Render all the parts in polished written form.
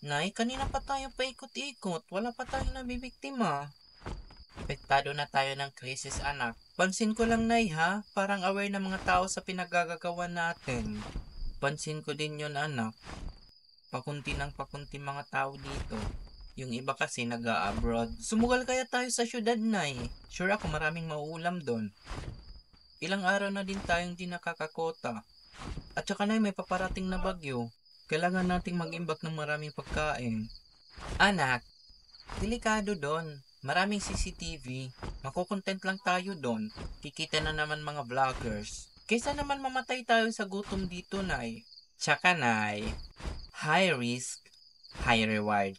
Nay, kanina pa tayo paikot-ikot. Wala pa tayong nabibiktima. Apektado na tayo ng krisis, anak. Pansin ko lang, Nay, ha? Parang aware na mga tao sa pinagagagawa natin. Pansin ko din yun, anak. Pakunti ng pakunti mga tao dito. Yung iba kasi nag-a-abroad. Sumugal kaya tayo sa syudad, Nay. Sure ako maraming mauulam doon. Ilang araw na din tayong di nakakakota. At saka, Nay, may paparating na bagyo. Kailangan nating mag-imbak ng maraming pagkain. Anak, delikado doon. Maraming CCTV. Makukontent lang tayo doon. Kikita na naman mga vloggers. Kaysa naman mamatay tayo sa gutom dito, Nay. Tsaka, Nay, high risk, high reward.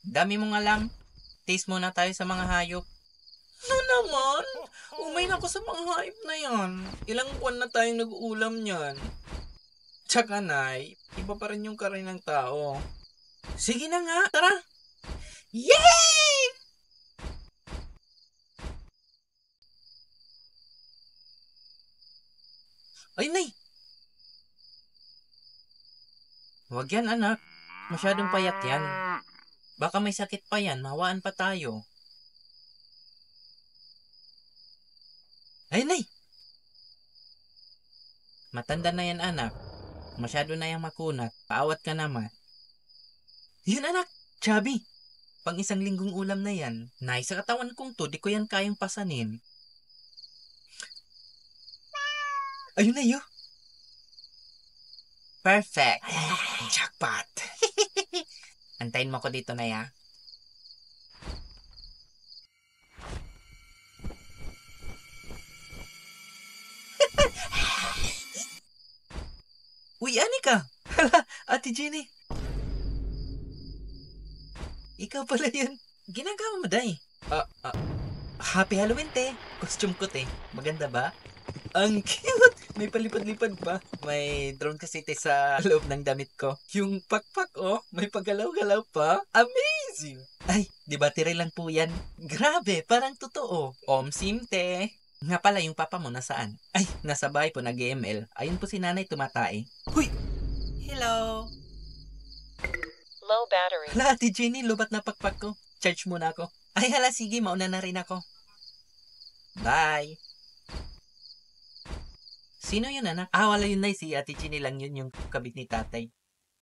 Dami mong alam. Taste muna tayo sa mga hayop. Ano naman? Umay na ako sa mga hayop na yan. Ilang buwan na tayong nag-uulam niyan. Tsaka, Nay, iba pa rin yung karin ng tao. Sige na nga, tara! Yay! Ay, Nay! Huwag yan, anak. Masyadong payat yan. Baka may sakit pa yan, mawaan pa tayo. Ay, Nay! Matanda na yan, anak. Masyado na yung makunat. Paawat ka naman. Yun, anak! Chubby! Pang isang linggong ulam na yan. Nay, sa katawan kong to, di ko yan kayang pasanin. Ayun na yun! Perfect! Jackpot! Antayin mo ko dito na ya. Uy, Anika! Hala, Ate Jenny! Ikaw pala yun. Ginagawa mo, Day. Happy Halloween, te. Costume ko, te. Maganda ba? Ang cute! May palipad-lipad pa. May drone kasi, te, sa loob ng damit ko. Yung pakpak, oh. May paggalaw-galaw pa. Amazing! Ay, di ba tire lang po yan? Grabe, parang totoo. Omsim, te. Nga pala, yung papa mo nasaan? Ay, nasa bahay po, nag-ML. Ayun po si nanay tumatay. Huy! Hello! Low battery. Hala, Ate Jenny, lubat na pakpak ko. Charge muna ako. Ay, hala, sige, mauna na rin ako. Bye! Sino yun, anak? Wala yun, Nay. Si Ate Jenny lang yun, yung kabit ni tatay.